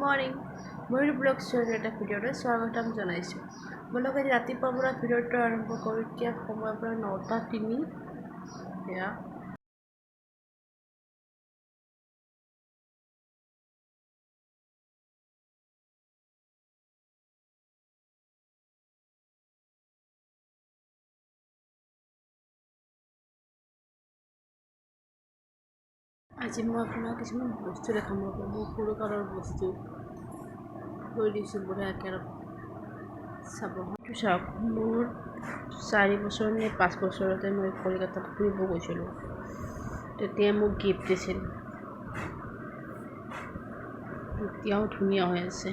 Morning ময়ূৰ blog শ্ব'ৰ এটা ভিডিঅ'লৈ স্বাগতম জনাইছোঁ। মই লগত ৰাতিপুৱাৰ পৰা ভিডিঅ'টো আৰম্ভ কৰোঁ। এতিয়া সময় পৰা 9:03 সেয়া আজি মই আপোনাক কিছুমান বস্তু দেখাম। মোৰ সৰু কালৰ বস্তু থৈ দিছোঁ বঢ়িয়াকৈ চাব। চাওক, মোৰ 4 বছৰ নে 5 বছৰতে মই কলকাতাত ফুৰিব গৈছিলোঁ। তেতিয়া মোক গিফ্ট দিছিল। এতিয়াও ধুনীয়া হৈ আছে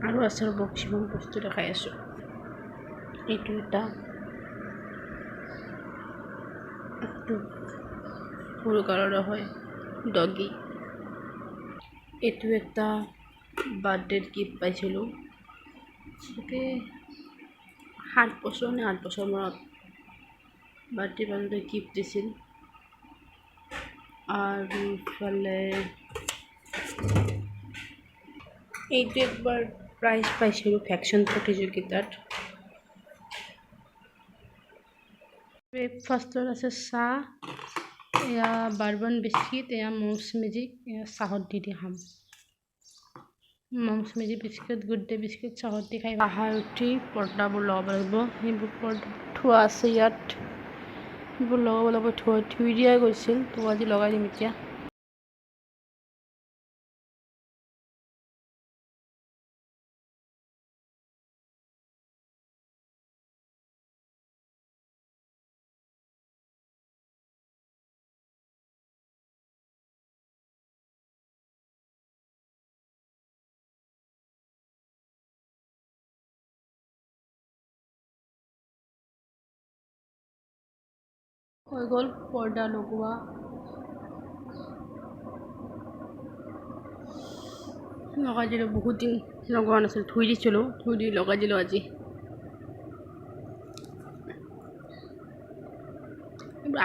আৰু আছে কিছুমান বস্তু দেখাই আছোঁ। এইটো এটা সৰু কালৰে হয় ডগী। এইটো এটা বাৰ্থডেত গিফ্ট পাইছিলোঁ। 7 বছৰ নে 8 বছৰ মূৰত বাৰ্থডে গিফ্ট দিছিল। আৰু ইফালে এইটো একবাৰ প্ৰাইজ পাইছিলোঁ ভেকশ্যন প্ৰতিযোগিতাত। ব্ৰেকফাষ্টত আছে চাহ, এয়া বাৰ্বন বিস্কিট, এয়া মমছ মেজিক, এয়া চাহত দি খাম। Mom's Magic biscuit, Good Day biscuit চাহত দি খাই আহাৰ উঠি পৰ্দাবোৰ লগাব লাগিব। সেইবোৰ পৰ্দা থোৱা আছে ইয়াত, সেইবোৰ লগাব লাগিব। ধুই দিয়া গৈছিল, তো আজি লগাই দিম এতিয়া। হৈ গ'ল পৰ্দা লগোৱা। লগাই দিলোঁ, বহুত দিন লগোৱা নাছিল, ধুই দিছিলোঁ, ধুই দি লগাই দিলোঁ আজি।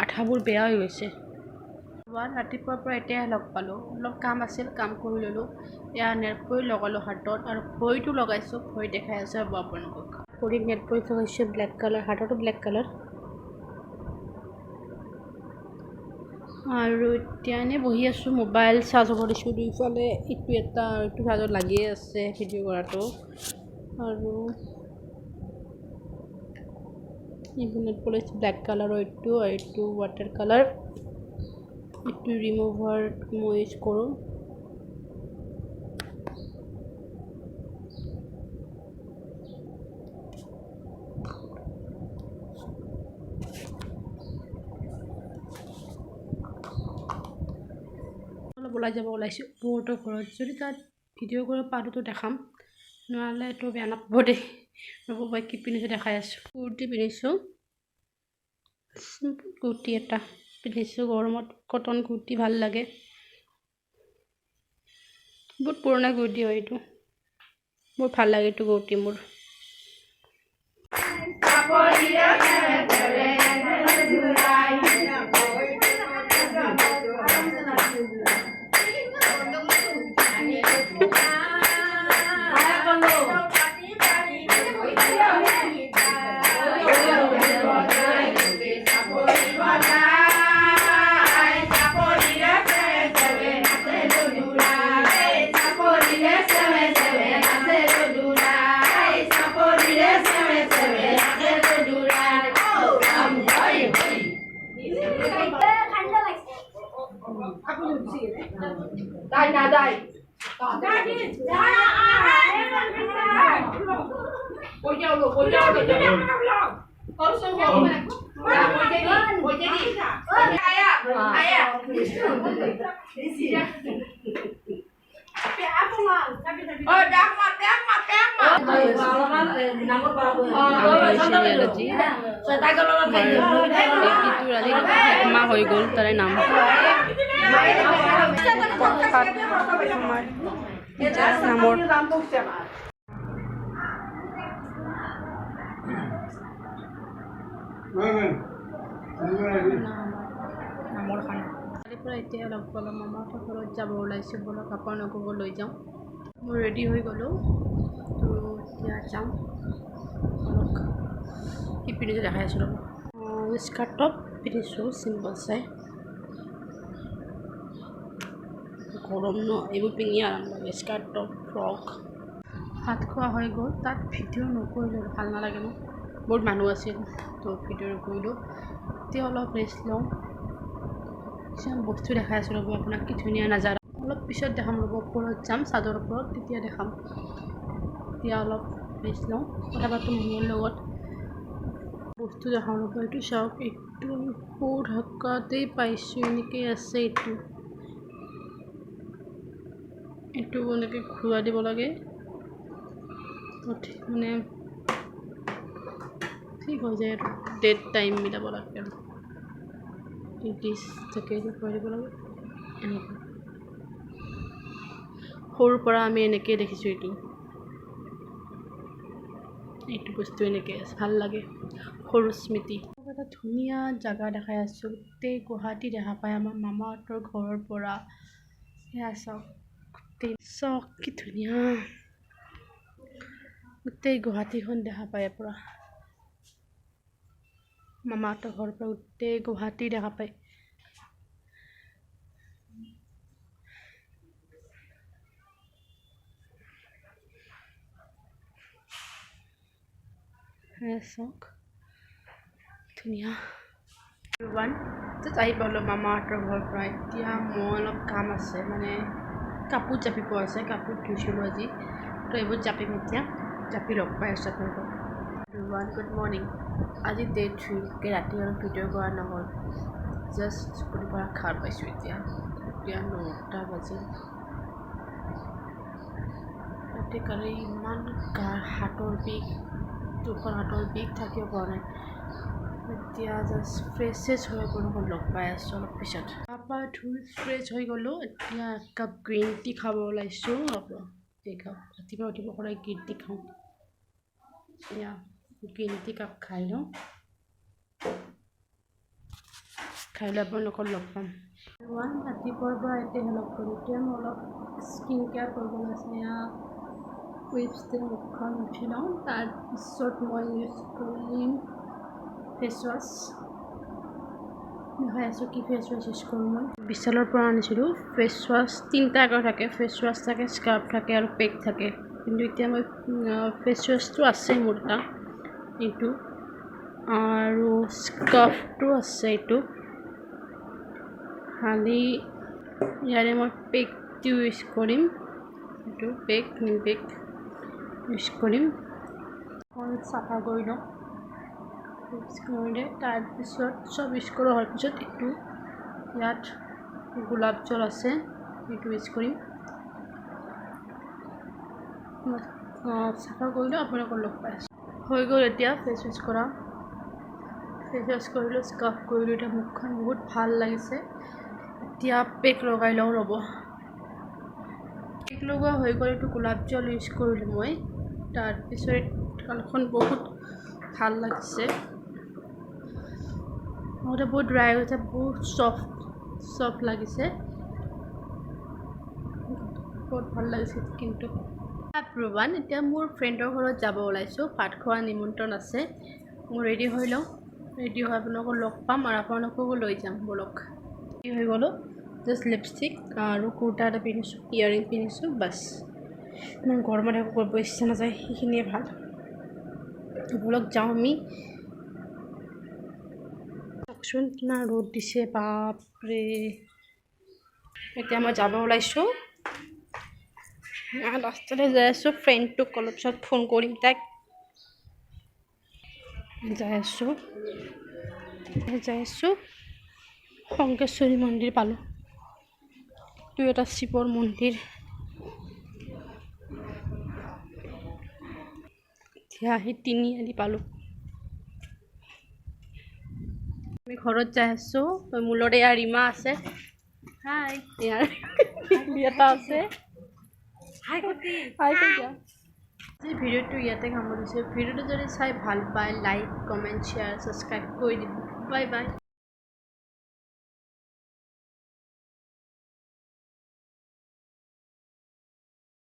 আঠাবোৰ বেয়া হৈ গৈছে। ৰাতিপুৱাৰ পৰা এতিয়াহে লগ পালোঁ। অলপ কাম আছিল, কাম কৰি ল'লোঁ। এয়া নেটপলিচ লগালোঁ হাতত, আৰু ভৰিটো লগাইছোঁ। ভৰি দেখাই আছে হ'ব আপোনালোকক। ভৰিত নেটপলিচ লগাইছোঁ ব্লেক কালাৰ, হাততো ব্লেক কালাৰ। আৰু এতিয়া এনেই বহি আছোঁ, মোবাইল চাৰ্জ হ'ব দিছোঁ। দুইফালে ইটো চাৰ্জত লাগিয়ে আছে ভিডিঅ' কৰাটো। আৰু এইটো নেটপলিচ ব্লেক কালাৰৰ, এইটো ৱাটাৰ কালাৰ। এইটো ৰিমুভাৰ মই ইউজ কৰোঁ। অলপ ওলাই যাব ওলাইছোঁ বহুতৰ ঘৰত। যদি তাত ভিডিঅ' কৰিব পাৰোঁতো দেখাম, নহ'লে এইটো বেয়া নাপাব দেই। ৰ'ব, মই কি পিন্ধিছোঁ দেখাই আছোঁ। কুৰ্তি পিন্ধিছোঁ, চিম্পল কুৰ্তি এটা পিন্ধিছোঁ। গৰমত কটন কুৰ্তি ভাল লাগে। বহুত পুৰণা কুৰ্তি হয় এইটো, বহুত ভাল লাগে এইটো কুৰ্তি মোৰ। একমাহ হৈ গ'ল তাৰে নাম পৰা এতিয়া অলপ গ'লো মামাহঁতৰ ঘৰত যাব ওলাইছোঁ ব'লক আপোনালোককো লৈ যাওঁ মই ৰেডি হৈ গ'লোঁ তো এতিয়া যাওঁ ব'লক কি পিন্ধিছোঁ দেখাই আছোঁ ৰ'ব স্কাৰ্ট টপ পিন্ধিছোঁ চিম্পল চাই গৰম ন এইবোৰ পিন্ধি আৰাম লাগে স্কাৰ্ট টপ ফ্ৰক ভাত খোৱা হৈ গ'ল তাত ভিডিঅ' নকৰিলোঁ ভাল নালাগে ন বহুত মানুহ আছিল তো ভিডিঅ' নকৰিলোঁ এতিয়া অলপ ৰেষ্ট লওঁ কিছুমান বস্তু দেখাই আছোঁ ৰ'ব আপোনাক কি ধুনীয়া নাজাৰা অলপ পিছত দেখাম ৰ'ব ওপৰত যাম চাদৰ ওপৰত তেতিয়া দেখাম এতিয়া অলপ ৰেষ্ট লওঁ কথা পাতোঁ মানুহৰ লগত বস্তু দেখাওঁ ৰ'ব এইটো চাওক এইটো বহুত ঢকাতেই পাইছোঁ এনেকৈ আছে এইটো এনেকৈ ঘূৰাই দিব লাগে মানে ঠিক হৈ যায় আৰু ডেট টাইম মিলাব লাগে আৰু ডিছ থাকে ঘূৰাই দিব লাগে এনেকৈ সৰুৰ পৰা আমি এনেকৈ দেখিছোঁ এইটো বস্তু এনেকৈ আছে ভাল লাগে সৰু স্মৃতি এটা ধুনীয়া জেগা দেখাই আছোঁ গোটেই গুৱাহাটী দেখা পায় আমাৰ মামাহঁতৰ ঘৰৰ পৰা সেয়া চাওক চাওক কি ধুনীয়া গোটেই গুৱাহাটীখন দেখা পায় পৰা মামাহঁতৰ ঘৰৰ পৰা গোটেই গুৱাহাটী দেখা পায় চাওক ধুনীয়া আহি পালোঁ মামাহঁতৰ ঘৰৰ পৰা এতিয়া মোৰ অলপ কাম আছে মানে কাপোৰ জাপিব আছে কাপোৰ ধুইছিলোঁ আজি তো এইবোৰ জাপিম এতিয়া জাপি লগ পাই আছোঁ আপোনালোকক গুড মৰ্ণিং আজি ডে 3 ৰাতি আৰু ভিডিঅ' কৰা নহ'ল জাষ্ট স্কুলৰ পৰা খাৰ পাইছোঁ এতিয়া 9টা বাজিল ৰাতি কালি ইমান হাতৰ বিষ দুখন হাতৰ বিষ থাকিব পৰা নাই এতিয়া জাষ্ট ফ্ৰেছ হৈ আপোনালোকক লগ পাই আছোঁ অলপ পিছত তাৰপৰা ধুই ফ্ৰেছ হৈ গ'লোঁ এতিয়া একাপ গ্ৰীণ টি খাব ওলাইছোঁ ৰাতিপুৱা উঠিব সদায় গ্ৰীণ টি খাওঁ এতিয়া গ্ৰীণ টি কাপ খাই লওঁ খাই লৈ আপোনালোকক লগ পাম ৰাতিপুৱাৰ পৰা এতিয়া লগ কৰোঁ এতিয়া মই অলপ স্কিন কেয়াৰ কৰিবলৈ আছে এয়া লিপষ্টিক মুখখন উঠি লওঁ তাৰপিছত মই ইউজ কৰিম ফেচ ৱাছ দেখাই আছোঁ কি ফেচ ৱাছ ইউজ কৰোঁ মই বিশালৰ পৰা আনিছিলোঁ ফেচ ৱাছ 3টা আগৰ থাকে ফেচ ৱাছ থাকে স্কাৰ্ফ থাকে আৰু পেক থাকে কিন্তু এতিয়া মই ফেচ ৱাছটো আছে মোৰ এটা এইটো আৰু স্কাৰ্ফটো আছে এইটো খালি ইয়াৰে মই পেকটো ইউজ কৰিম এইটো নিউ পেক ইউজ কৰিম চাফা কৰি লওঁ ইউজ কৰিলে তাৰপিছত চব ইউজ কৰা হোৱাৰ পিছত এইটো ইয়াত গোলাপ জল আছে এইটো ইউজ কৰিম চাফা কৰিলোঁ আপোনালোকক লগ পাই আছোঁ হৈ গ'ল এতিয়া ফেচ ৱাছ কৰা ফেচ ৱাছ কৰিলোঁ স্কাৰ্ফ কৰিলোঁ এতিয়া মুখখন বহুত ভাল লাগিছে এতিয়া পেক লগাই লওঁ ৰ'ব পেক লগোৱা হৈ গ'ল এইটো গোলাপ জল ইউজ কৰিলোঁ মই তাৰপিছত গালখন বহুত ভাল লাগিছে লগতে বহুত ড্ৰাই হৈছে বহুত চফ্ট লাগিছে বহুত ভাল লাগিছে কিন্তু প্ৰবান এতিয়া মোৰ ফ্ৰেণ্ডৰ ঘৰত যাব ওলাইছোঁ ভাত খোৱা নিমন্ত্ৰণ আছে মই ৰেডি হৈ লওঁ ৰেডি হৈ আপোনালোকক লগ পাম আৰু আপোনালোককো লৈ যাম ব'লক ৰেডি হৈ গ'লোঁ জাষ্ট লিপষ্টিক আৰু কুৰ্তা এটা পিন্ধিছোঁ ইয়াৰিং পিন্ধিছোঁ বাছ ইমান গৰমত একো কৰিব ইচ্ছা নাযায় সেইখিনিয়ে ভাল ব'লক যাওঁ আমি চাওকচোন কিমান ৰ'দ দিছে বাপৰে এতিয়া মই যাব ওলাইছোঁ ৰাস্তাতে যাই আছোঁ ফ্ৰেণ্ডটোক অলপ পিছত ফোন কৰিম তাইক যাই আছোঁ শংকেশ্বৰী মন্দিৰ পালোঁ এইটো এটা শিৱৰ মন্দিৰ এতিয়া আহি তিনিআলি পালোঁ আমি ঘৰত যাই আছোঁ মোৰ লগত ইয়াৰ ৰীমা আছে হাই ইয়াৰ এটা আছে হাই দিয়া আজি ভিডিঅ'টো ইয়াতে সামৰিছোঁ ভিডিঅ'টো যদি চাই ভাল পায় লাইক কমেণ্ট শ্বেয়াৰ ছাবস্ক্ৰাইব কৰি দিব বাই বাই